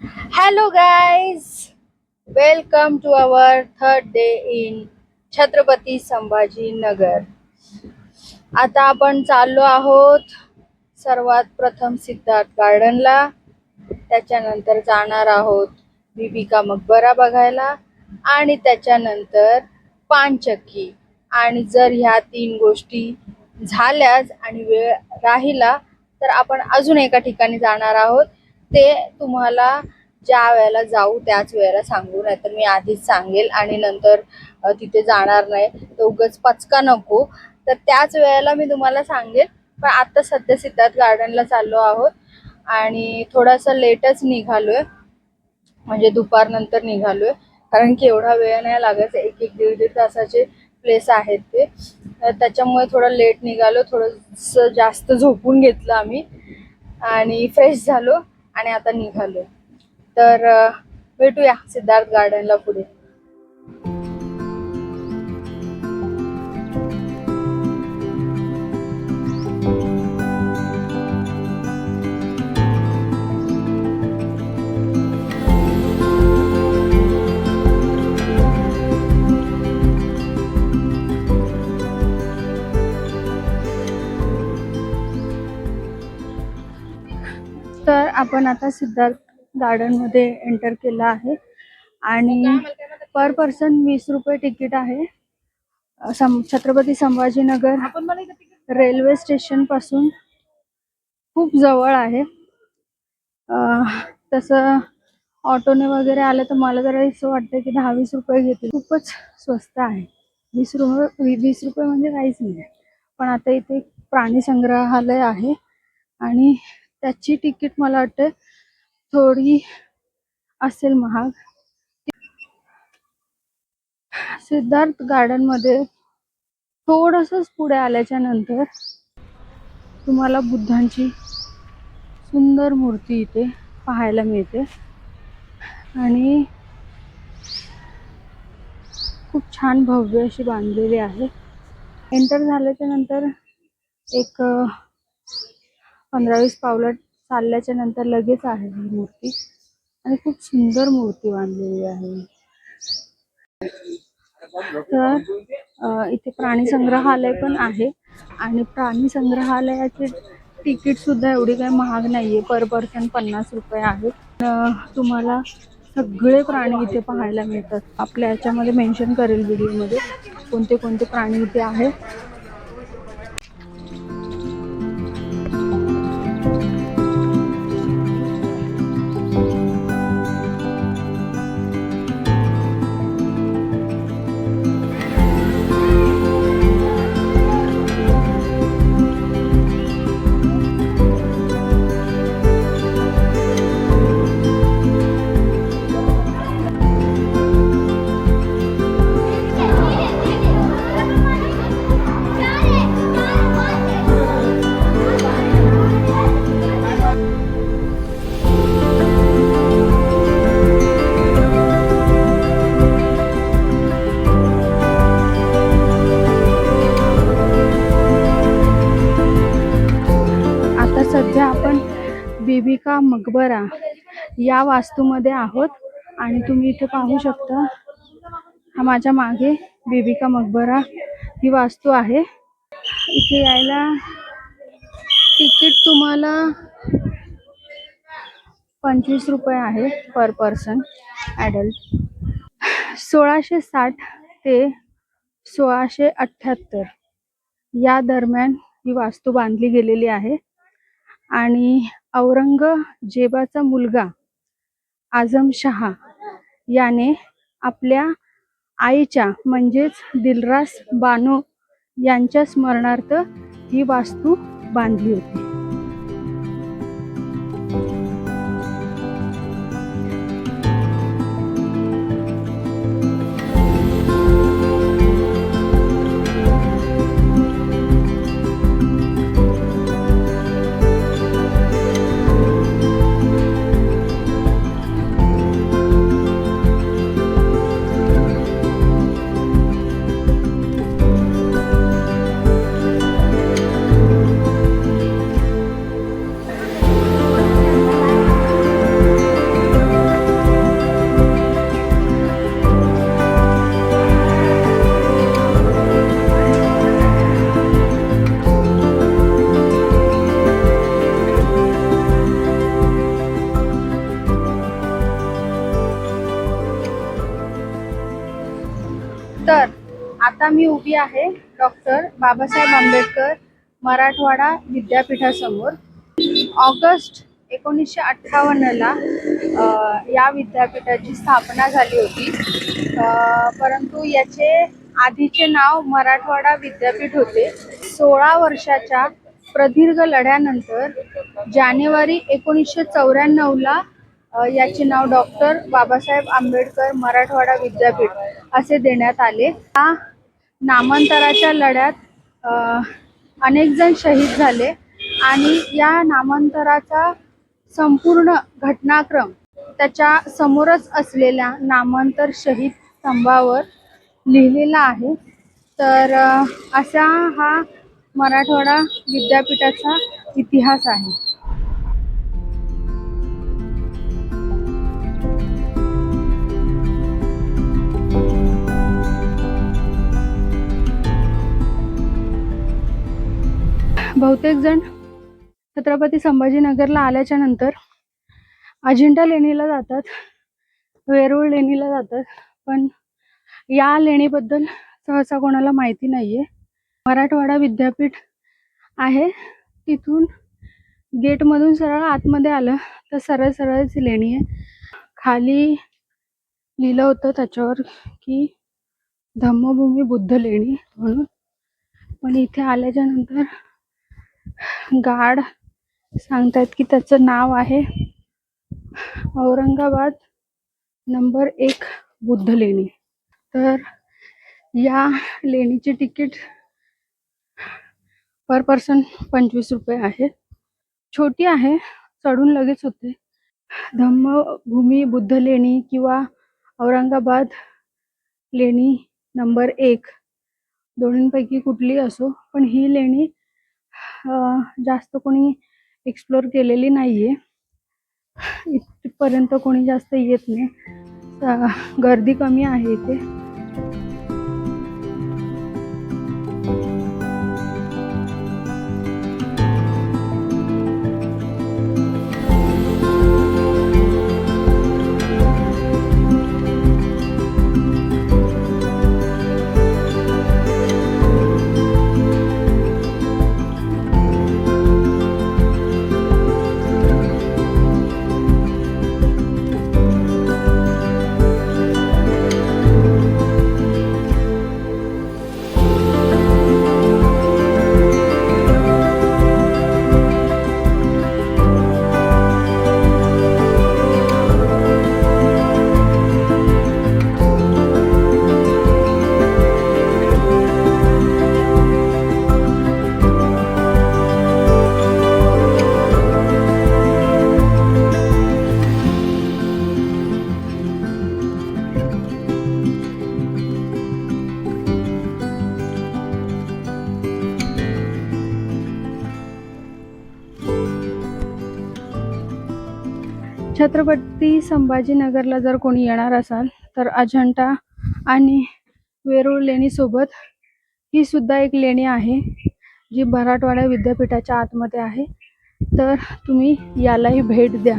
Hello guys, welcome to our third day in Chhatrapati Sambhaji Nagar. आता आपण चाललो आहोत सर्वात प्रथम सिद्धार्थ गार्डनला, त्याच्यानंतर जाणार आहोत बीबी का मकबरा बघायला आणि त्याच्यानंतर पानचक्की. आणि जर ह्या तीन गोष्टी झाल्याच आणि वेळ राहिला तर आपण अजून एका ठिकाणी जाणार आहोत. ते तुम्हाला ज्या वेळेला जाऊ त्याच वेळेला सांगू, नाही तर मी आधीच सांगेल आणि नंतर तिथे जाणार नाही तर उगाच पचका नको. तर त्याच वेळेला मी तुम्हाला सांगेल. पण आता सध्या सिद्धार्थ गार्डनला चाललो आहोत आणि थोडासा लेटच निघालोय, म्हणजे दुपारनंतर निघालोय, कारण की एवढा वेळ नाही लागत. एक एक दीड दीड तासाचे प्लेस आहेत ते, त्याच्यामुळे थोडं लेट निघालो. थोडंसं जास्त झोपून घेतलं आम्ही आणि फ्रेश झालो आणि आता निघालो. तर भेटूया सिद्धार्थ गार्डनला पुढे. तर आपण आता सिद्धार्थ गार्डन मध्ये एंटर केला आहे आणि पर पर्सन 20 रुपये तिकीट आहे. छत्रपती संभाजीनगर रेल्वे स्टेशन पासून खूप जवळ आहे. तसं ऑटोने वगैरे आलं तर मला जरा असं वाटतं की 10-20 रुपये घेतील. खूपच स्वस्त आहे. 20 रुपये म्हणजे काहीच नाही. पण आता इथे प्राणी संग्रहालय आहे आणि त्याची तिकीट मला वाटतं थोडी असेल महाग. सिद्धार्थ गार्डन मध्ये थोडंसंच पुढे आल्याच्या नंतर तुम्हाला बुद्धांची सुंदर मूर्ती इथे पाहायला मिळते आणि खूप छान भव्य अशी बांधलेली आहे. एंटर झाल्याच्या नंतर एक 15-20 पावलं चालल्याच्या नंतर लगेच आहे ही मूर्ती आणि खूप सुंदर मूर्ती बांधलेली आहे. तर इथे प्राणी संग्रहालय पण आहे आणि प्राणी संग्रहालयाचे तिकीट सुद्धा एवढी काही महाग नाहीये. पर पर्सन 50 रुपये आहे. तुम्हाला सगळे प्राणी इथे पाहायला मिळतात. आपल्या याच्यामध्ये मेन्शन करेल व्हिडिओमध्ये कोणते कोणते प्राणी इथे आहेत. सध्या आपण बीबी का मकबरा या वास्तूमध्ये आहोत आणि तुम्ही इथे पाहू शकता, हा माझ्या मागे बीबी का मकबरा ही वास्तू आहे. इथे यायला तिकीट तुम्हाला 25 रुपये आहे पर पर्सन ॲडल्ट. 1660 ते 1678 या दरम्यान ही वास्तू बांधली गेलेली आहे आणि औरंगजेबाचा मुलगा आझमशहा याने आपल्या आईच्या म्हणजेच दिलरास बानो यांच्या स्मरणार्थ ही वास्तू बांधली होती. आता मी उभी आहे डॉक्टर बाबासाहेब आंबेडकर मराठवाडा विद्यापीठासमोर. ऑगस्ट 1958ला या विद्यापीठाची स्थापना झाली होती. परंतु याचे आधीचे नाव मराठवाडा विद्यापीठ होते. 16 वर्षाच्या प्रदीर्घ लढ्यानंतर जानेवारी 1994ला याचे नाव डॉक्टर बाबासाहेब आंबेडकर मराठवाडा विद्यापीठ असे देण्यात आले. या नामांतराच्या लढ्यात अनेक जण शहीद झाले आणि या नामांतराचा संपूर्ण घटनाक्रम त्याच्या समोरच असलेल्या नामांतर शहीद स्तंभावर लिहिलेला आहे. तर असा हा मराठवाडा विद्यापीठाचा इतिहास आहे. बहुतेक जण छत्रपती संभाजीनगरला आल्याच्या नंतर अजिंठा लेणीला जातात, वेरूळ लेणीला जातात, पण या लेणीबद्दल सहसा कोणाला माहिती नाहीये. मराठवाडा विद्यापीठ आहे, तिथून गेट मधून सरळ आतमध्ये आलं तर सरळ सरळच लेणी आहे. खाली लिहिलं होतं त्याच्यावर की धम्मभूमी बुद्ध लेणी म्हणून, पण इथे आल्याच्या नंतर गार्ड सांगतायत की त्याचं नाव आहे औरंगाबाद नंबर 1 बुद्ध लेणी. तर या लेणीचे तिकीट पर पर्सन 25 रुपये आहे. छोटी आहे, चढून लगेच होते. धम्मभूमी बुद्ध लेणी किंवा औरंगाबाद लेणी नंबर 1 दोन्हीपैकी कुठली असो, पण ही लेणी जास्त कोणी एक्सप्लोर केलेली नाहीये. इथपर्यंत कोणी जास्त येत नाही, गर्दी कमी आहे इथे. छत्रपती संभाजीनगरला जर कोणी येणार असाल तर अजिंठा आणि वेरूळ लेणी सोबत ही सुद्धा एक लेणी आहे जी मराठवाडा विद्यापीठाच्या आतमध्ये आहे. तर तुम्ही यालाही भेट द्या.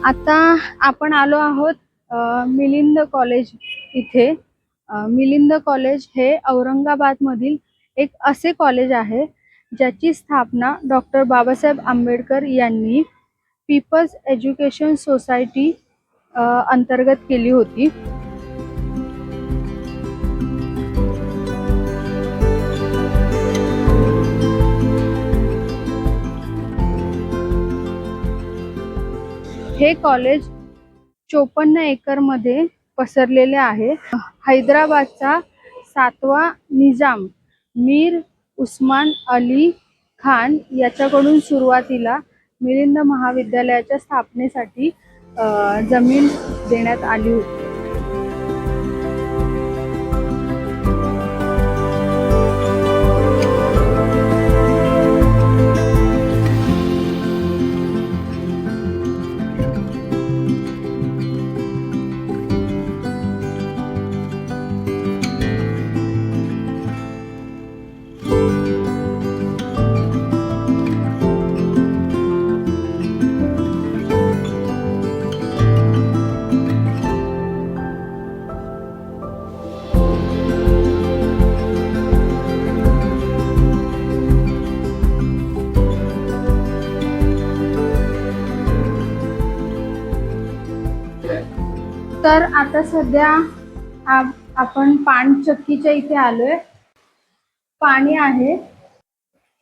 आता आपण आलो आहोत मिलिंद कॉलेज इथे. मिलिंद कॉलेज हे औरंगाबाद मधील एक असे कॉलेज आहे ज्याची स्थापना डॉक्टर बाबासाहेब आंबेडकर यांनी पीपल्स एज्युकेशन सोसायटी अंतर्गत केली होती. हे कॉलेज 54 एकर मध्ये पसरलेले आहे. हैदराबादचा 7वा निजाम मीर उस्मान अली खान याच्याकडून सुरुवातीला मिलिंद महाविद्यालयाच्या स्थापनेसाठी जमीन देण्यात आली होती. तर आता सध्या आपण पाणचक्कीच्या इथे आलोय. पाणी आहे,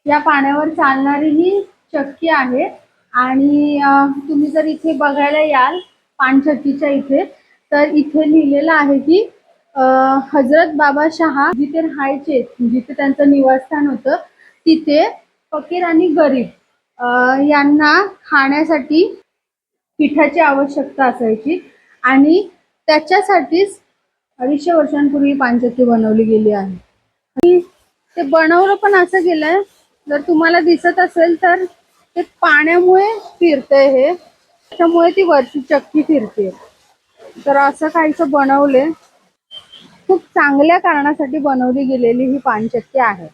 या पाण्यावर चालणारी ही चक्की आहे. आणि तुम्ही जर इथे बघायला याल पाणचक्कीच्या इथे, तर इथे लिहिलेलं आहे की हजरत बाबा शहा जिथे राहायचे, जिथे त्यांचं निवासस्थान होतं, तिथे फकीर आणि गरीब यांना खाण्यासाठी पिठाची आवश्यकता असायची. आणि त्याच्यासाठीच 250 वर्षांपूर्वी पाणचक्की बनवली गेली आहे. आणि ते बनवलं पण असं गेलंय, जर तुम्हाला दिसत असेल तर ते पाण्यामुळे फिरतंय हे, त्याच्यामुळे ती वरची चक्की फिरते. तर असं काहीसं बनवलंय. खूप चांगल्या कारणासाठी बनवली गेलेली ही पाणचक्की आहे.